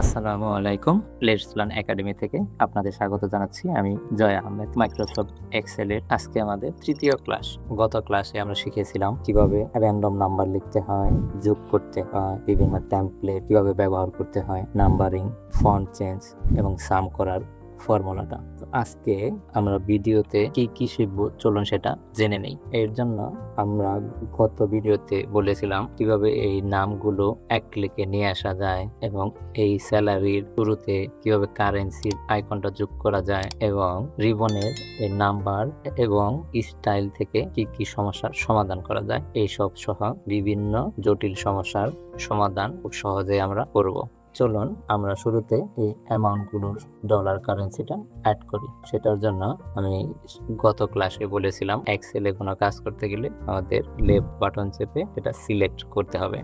আসসালামু আলাইকুম। Let's learn academy থেকে আপনাদের স্বাগত জানাচ্ছি। আমি জয় আহমেদ। মাইক্রোসফট এক্সেলের আজকে আমাদের তৃতীয় ক্লাস। গত ক্লাসে আমরা শিখেছিলাম কিভাবে র্যান্ডম নাম্বার লিখতে হয়, যোগ করতে হয়, বিভিন্ন টেমপ্লেট কিভাবে ব্যবহার করতে হয়, নাম্বারিং, ফন্ট চেঞ্জ এবং সাম করার ফর্মুলাটা। তো আজকে আমরা ভিডিওতে কি কি শিখবো চলুন সেটা জেনে নেই। এর জন্য আমরা গত ভিডিওতে বলেছিলাম কিভাবে এই নামগুলো এক ক্লিকে নিয়ে আসা যায় এবং এই স্যালারির শুরুতে কিভাবে কারেন্সির আইকনটা যোগ করা যায় এবং রিবনের এই নাম্বার এবং স্টাইল থেকে কি কি সমস্যার সমাধান করা যায়, এইসব সহ বিভিন্ন জটিল সমস্যার সমাধান খুব সহজে আমরা করব। চলুন আমরা শুরুতে এই অ্যামাউন্টগুলোর ডলার কারেন্সিটা অ্যাড করি। সেটার জন্য আমি গত ক্লাসে বলেছিলাম এক্সেলে কোনো কাজ করতে গেলে আমাদের লেফট বাটন চেপে এটা সিলেক্ট করতে হবে।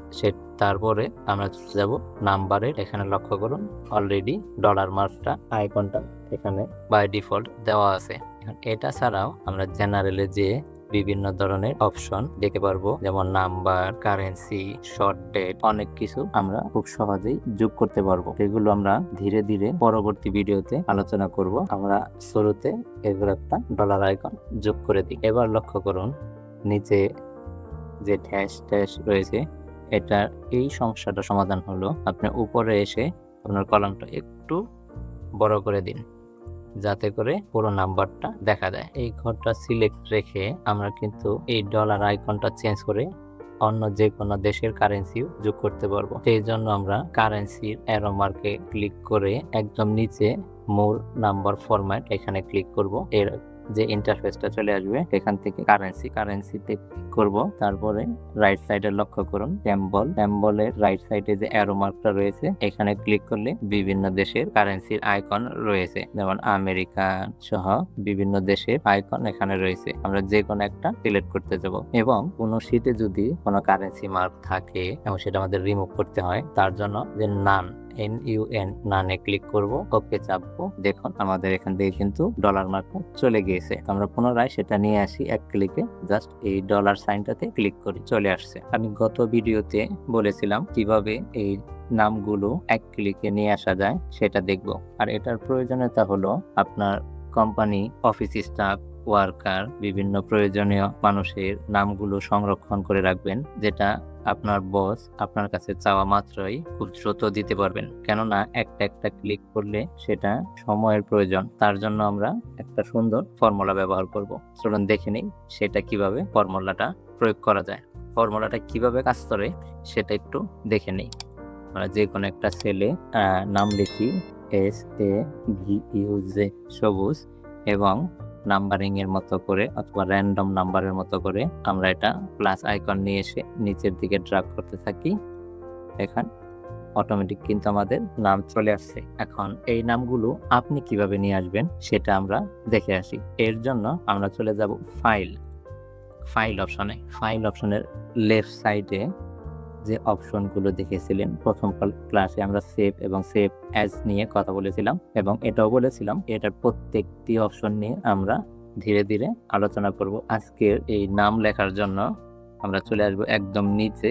তারপরে আমরা যাব নাম্বারের, এখানে লক্ষ্য করুন অলরেডি ডলার মার্কটা আইকনটা এখানে বাই ডিফল্ট দেওয়া আছে। এটা ছাড়াও আমরা জেনারেলে যে বিভিন্ন ধরনের অপশন দেখতে পারবো, যেমন নাম্বার, কারেন্সি, শর্ট ডেট, অনেক কিছু আমরা খুব সহজেই যোগ করতে পারবো। এগুলো আমরা ধীরে ধীরে পরবর্তী ভিডিওতে আলোচনা করব। আমরা শুরুতে এগুলো একটা ডলার আইকন যোগ করে দিই। এবার লক্ষ্য করুন নিচে যে ড্যাশ ড্যাশ রয়েছে, এটা এই সমস্যাটা সমাধান হলো আপনি উপরে এসে আপনার কলামটা একটু বড় করে দিন যাতে করে পুরো নাম্বারটা দেখা যায়। এই ঘরটা সিলেক্ট রেখে আমরা কিন্তু এই ডলার আইকনটা চেঞ্জ করে অন্য যে কোনো দেশের কারেন্সিও যোগ করতে পারবো। সেই জন্য আমরা কারেন্সির অ্যারো মার্কে ক্লিক করে একদম নিচে মোর নাম্বার ফরম্যাট এখানে ক্লিক করব। এর যে ইন্টারফেসটা চলে আসবে এখান থেকে কারেন্সিতে ক্লিক করব। তারপরে রাইট সাইডে লক্ষ্য করুন ট্যাম্বলের রাইট সাইডে যে অ্যারো মার্কটা রয়েছে এখানে ক্লিক করলে বিভিন্ন দেশের কারেন্সির আইকন রয়েছে, যেমন আমেরিকা সহ বিভিন্ন দেশের আইকন এখানে রয়েছে। আমরা যে কোনো একটা সিলেক্ট করতে যাব এবং কোনো শীটে যদি কোনো কারেন্সি মার্ক থাকে এবং সেটা আমাদের রিমুভ করতে হয়, তার জন্য যে নানে ক্লিক করব, ওকে চাপবো। দেখুন আমাদের এখান থেকে কিন্তু ডলার মার্কটা চলে গিয়েছে। আমরা পুনরায় সেটা নিয়ে আসি এক ক্লিকে, জাস্ট এই ডলার সাইনটাতে ক্লিক করি, চলে আসছে। আমি গত ভিডিওতে বলেছিলাম কিভাবে এই নামগুলো এক ক্লিকে নিয়ে আসা যায় সেটা দেখব। আর এটার প্রয়োজনীয়তা হলো আপনার কোম্পানি, অফিস স্টাফ, ওয়ার্কার, বিভিন্ন প্রয়োজনীয় মানুষের নামগুলো সংরক্ষণ করে রাখবেন, যেটা আপনার বস আপনার কাছে চাওয়া মাত্রই খুব দ্রুত দিতে পারবেন। কেননা একটা একটা ক্লিক করলে সেটা সময়ের প্রয়োজন। তার জন্য আমরা একটা সুন্দর ফর্মুলা ব্যবহার করব। চলুন দেখে নিই সেটা কিভাবে ফর্মুলাটা প্রয়োগ করা যায়। ফর্মুলাটা কিভাবে কাজ করে সেটা একটু দেখে নিই। আমরা যে কোনো একটা সেলে নাম লিখি SAVUJ, সবুজ, এবং নাম্বারিং এর মতো করে অথবা র্যান্ডম নাম্বারের মতো করে আমরা এটা প্লাস আইকন নিয়ে এসে নিচের দিকে ড্র্যাগ করতে থাকি। এখানে অটোমেটিক কিন্তু আমাদের নাম চলে আসছে। এখন এই নামগুলো আপনি কিভাবে নিয়ে আসবেন সেটা আমরা দেখে আসি। এর জন্য আমরা চলে যাব ফাইল অপশনের লেফট সাইডে যে অপশনগুলো দেখেছিলেন প্রথম ক্লাসে, আমরা সেভ এবং সেভ অ্যাজ নিয়ে কথা বলেছিলাম এবং এটাও বলেছিলাম এটার প্রত্যেকটি অপশন নিয়ে আমরা ধীরে ধীরে আলোচনা করব। আজকের এই নাম লেখার জন্য আমরা চলে আসব একদম নিচে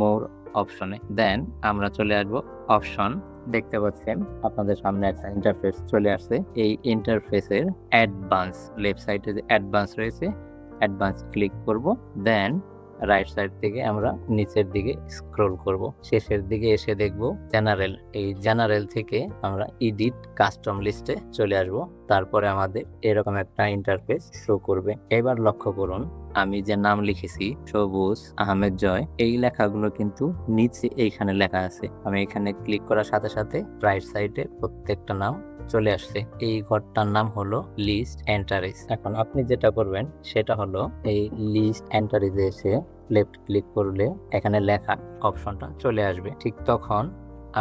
মোর অপশনে, দেন আমরা চলে আসব অপশন। দেখতে পাচ্ছেন আপনাদের সামনে একটা ইন্টারফেস চলে আসছে। এই ইন্টারফেসের অ্যাডভান্স, লেফট সাইডে যে অ্যাডভান্স রয়েছে, অ্যাডভান্স ক্লিক করব। দেন রাইট সাইড থেকে আমরা নিচের দিকে স্ক্রল করব, শেষের দিকে এসে দেখব জেনারেল। এই জেনারেল থেকে আমরা এডিট কাস্টম লিস্টে চলে আসব। তারপরে আমাদের এরকম একটা ইন্টারফেস শো করবে। এবার লক্ষ্য করুন আমি যে নাম লিখেছি সবুজ আহমেদ জয়, এই লেখাগুলো কিন্তু নিচে এইখানে লেখা আছে। আমি এখানে ক্লিক করার সাথে সাথে রাইট সাইডে প্রত্যেকটা নাম চলে আসছে। এই ঘরটার নাম হলো লিস্ট এন্টারিজ। এখন আপনি যেটা করবেন সেটা হলো এই লিস্ট এন্টারিজে এসে লেফট ক্লিক করলে এখানে লেখা অপশনটা চলে আসবে। ঠিক তখন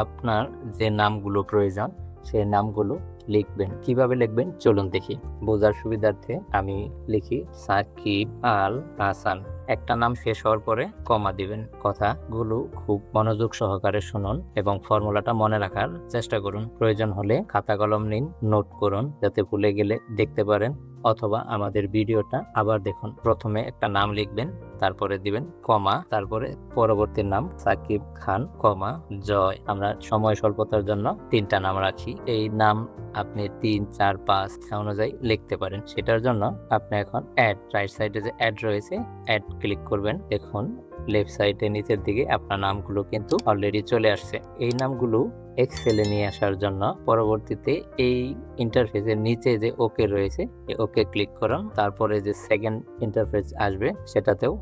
আপনার যে নামগুলো প্রয়োজন সেই নামগুলো লিখবেন। কিভাবে লিখবেন চলুন দেখি। বোঝার সুবিধার্থে আমি লিখি সাকিব আল হাসান। একটা নাম শেষ হওয়ার পরে কমা দিবেন। কথাগুলো খুব মনোযোগ সহকারে শুনুন এবং ফর্মুলাটা মনে রাখার চেষ্টা করুন। প্রয়োজন হলে খাতা কলম নিন, নোট করুন যাতে ভুলে গেলে দেখতে পারেন। অথবা আমাদের ভিডিওটা আবার দেখুন। প্রথমে একটা নাম লিখবেন, তারপরে দিবেন কমা, তারপরে পরবর্তী নাম সাকিব খান কমা জয়। আমরা সময় স্বল্পতার জন্য 3টা নাম রাখি। এই নাম আপনি 3, 4, 5 অনুযায়ী লিখতে পারেন। সেটার জন্য আপনি এখন অ্যাড, রাইট সাইডে যে অ্যাড রয়েছে অ্যাড ক্লিক করবেন। দেখুন লেফট সাইডে নিচের দিকে আপনার নামগুলো কিন্তু অলরেডি চলে আসছে। এই নামগুলো এক্সেলে নিয়ে আসার জন্য পরবর্তীতে এই ইন্টারফেসের নিচে যে ওকে রয়েছে ওকে ক্লিক করুন। তারপরে যে সেকেন্ড ইন্টারফেস আসবে সেটাতেও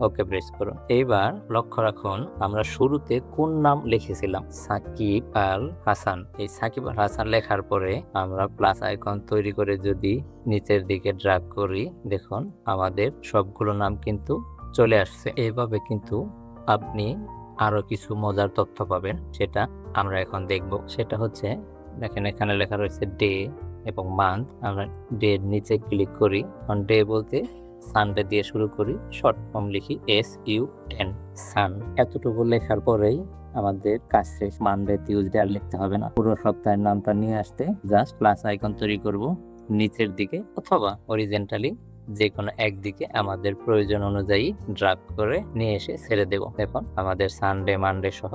ওকে প্রেস করুন। এইবার লক্ষ্য রাখুন আমরা শুরুতে কোন নাম লিখেছিলাম, সাকিব আল হাসান। এই সাকিব আল হাসান লেখার পরে আমরা প্লাস আইকন তৈরি করে যদি নিচের দিকে ড্র্যাগ করি, দেখুন আমাদের সবগুলো নাম কিন্তু চলে আসছে। এইভাবে কিন্তু আপনি আরো কিছু মজার তথ্য পাবেন, সেটা আমরা এখন দেখব। সেটা হচ্ছে দেখেন এখানে লেখা রয়েছে ডে এবং মান্থ। আমরা ডে এর নিচে ক্লিক করি। ডে বলতে সানডে দিয়ে শুরু করি, শর্ট ফর্ম লিখি SUN সান। এতটুকু লেখার পরেই আমাদের কাজ শেষ। মানডে টিউসডে আর লিখতে হবে না। পুরো সপ্তাহের নামটা নিয়ে আসতে জাস্ট প্লাস আইকন তৈরি করব নিচের দিকে অথবা হরিজন্টালি যে কোনো একদিকে আমাদের প্রয়োজন অনুযায়ী ড্রাগ করে নিয়ে এসে ছেড়ে দেব। দেখুন আমাদের সানডে মানডে সহ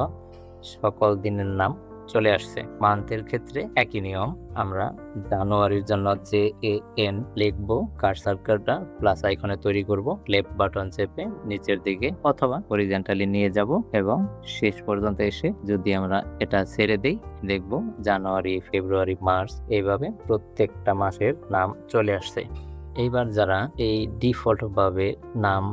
সকল দিনের নাম চলে আসছে। মান্থের ক্ষেত্রে একই নিয়ম, আমরা জানুয়ারির জন্য JAN লিখবো, কার্সার কার্ডটা প্লাস আইকনে তৈরি করব, লেফট বাটন চেপে নিচের দিকে অথবা হরিজন্টালি নিয়ে যাব এবং শেষ পর্যন্ত এসে যদি আমরা এটা ছেড়ে দেই, দেখব জানুয়ারি, ফেব্রুয়ারি, মার্চ এইভাবে প্রত্যেকটা মাসের নাম চলে আসছে। এইবার যারা এই ডিফল্ট ভাবে নাম,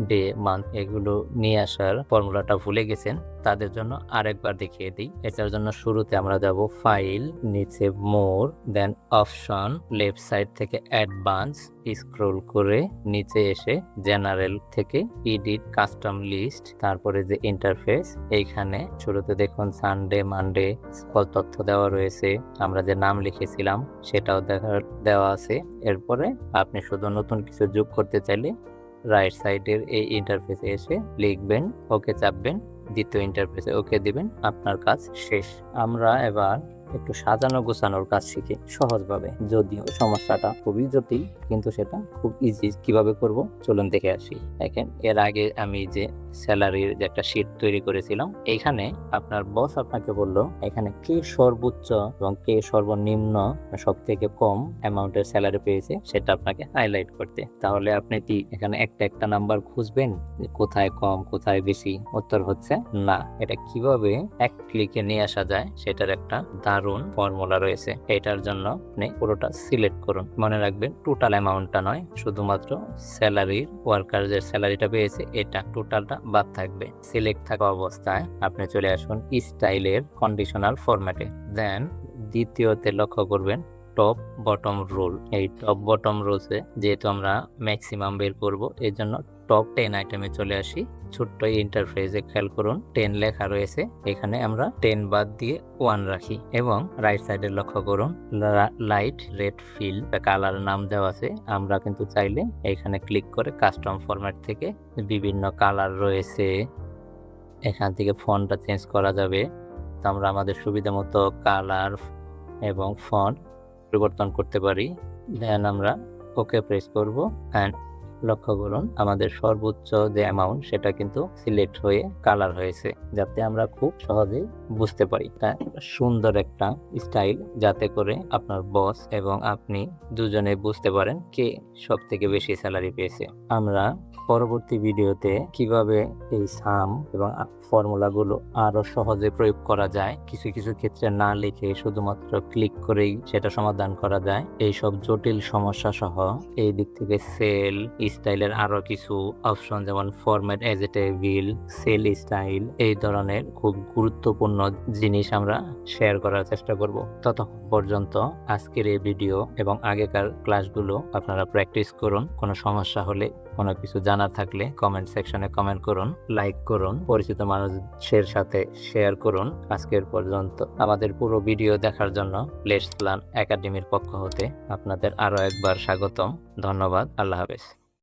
ডে, মান্থ এগুলো নিয়ে আসার ফর্মুলাটা ভুলে গেছেন তাদের জন্য আরেকবার দেখিয়ে দিই। এটার জন্য শুরুতে আমরা যাব ফাইল, নিচে মোর, দেন অপশন, লেফট সাইড থেকে অ্যাডভান্স, স্ক্রল করে নিচে এসে জেনারেল থেকে এডিট কাস্টম লিস্ট, তারপরে যে ইন্টারফেস, এইখানে শুরুতে দেখুন সানডে মানডে সকল তথ্য দেওয়া রয়েছে। আমরা যে নাম লিখেছিলাম সেটাও দেওয়া আছে। এরপরে আপনি শুধু নতুন কিছু যোগ করতে চাইলে রাইট সাইডের এই ইন্টারফেসে এসে লিখবেন, ওকে চাপবেন, দ্বিতীয় ইন্টারফেসে ওকে দিবেন, আপনার কাজ শেষ। আমরা এবার একটু সাজানো গোছানোর কাজ শিখি সহজভাবে। যদিও সমস্যাটা খুবই জটিল কিন্তু সেটা খুব ইজি। কিভাবে করব চলুন দেখে আসি। দেখেন এর আগে আমি যে স্যালারির যে একটা শীট তৈরি করেছিলাম, এখানে আপনার বস আপনাকে বলল এখানে কে সর্বোচ্চ এবং কে সর্বনিম্ন সব থেকে কম অ্যামাউন্টের স্যালারি পেয়েছে সেটা আপনাকে হাইলাইট করতে। তাহলে আপনি কি এখানে একটা একটা নাম্বার খুঁজবেন কোথায় কম কোথায় বেশি? উত্তর হচ্ছে না। এটা কিভাবে এক ক্লিকে নিয়ে আসা যায় সেটার একটা দারুণ ফর্মুলা রয়েছে। এটার জন্য আপনি পুরোটা সিলেক্ট করুন। মনে রাখবেন টোটাল অ্যামাউন্টটা নয়, শুধুমাত্র স্যালারির ওয়ার্কারদের স্যালারিটা পেয়েছে এটা টোটালটা বাদ থাকবে। সিলেক্ট থাকা অবস্থায় আপনি চলে আসুন স্টাইলের কন্ডিশনাল ফরম্যাটে। দেন দ্বিতীয়তে লক্ষ্য করবেন টপ বটম রোল। এই টপ বটম রোলসে যেহেতু আমরা ম্যাক্সিমাম বের করব এই জন্য টপ 10 আইটেমে চলে আসি। ছোট্ট ইন্টারফেসে খেয়াল করুন 10 লেখা রয়েছে, এখানে আমরা 10 বাদ দিয়ে 1 রাখি এবং রাইট সাইডে লক্ষ্য করুন লাইট রেড ফিল কালার নাম দেওয়া আছে। আমরা কিন্তু চাইলে এখানে ক্লিক করে কাস্টম ফরম্যাট থেকে বিভিন্ন কালার রয়েছে, এখান থেকে ফন্টটা চেঞ্জ করা যাবে। তো আমরা আমাদের সুবিধা মতো কালার এবং ফন্ট পরিবর্তন করতে পারি। দেন আমরা ওকে প্রেস করব এন্ড লক্ষ্য করুন আমাদের সর্বোচ্চ যে অ্যামাউন্ট সেটা কিন্তু সিলেক্ট হয়ে কালার হয়েছে, যাতে আমরা খুব সহজেই বুঝতে পারি। সুন্দর একটা স্টাইল যাতে করে আপনার বস এবং আপনি দুজনে বুঝতে পারেন কে সব থেকে বেশি স্যালারি পেয়েছে। আমরা পরবর্তী ভিডিওতে কিভাবে এই সাম এবং ফর্মুলাগুলো আরো সহজে প্রয়োগ করা যায়, কিছু কিছু ক্ষেত্রে না লিখে শুধুমাত্র ক্লিক করেই সেটা সমাধান করা যায়, এই সব জটিল সমস্যা সহ এই দিক থেকে সেল স্টাইলের আরো কিছু অপশন যেমন format as a table, cell style, এই ধরনের খুব গুরুত্বপূর্ণ জিনিস আমরা শেয়ার করার চেষ্টা করব। ততক্ষণ পর্যন্ত আজকের এই ভিডিও এবং আগেকার ক্লাসগুলো আপনারা প্র্যাকটিস করুন। কোনো সমস্যা হলে কোনো কিছু জানার থাকলে কমেন্ট সেকশনে কমেন্ট করুন, লাইক করুন, পরিচিত মানুষের সাথে শেয়ার করুন। আজকের পর্যন্ত আমাদের পুরো ভিডিও দেখার জন্য লেটস লার্ন একাডেমির পক্ষ হতে আপনাদের আরো একবার স্বাগতম। ধন্যবাদ। আল্লাহ হাফেজ।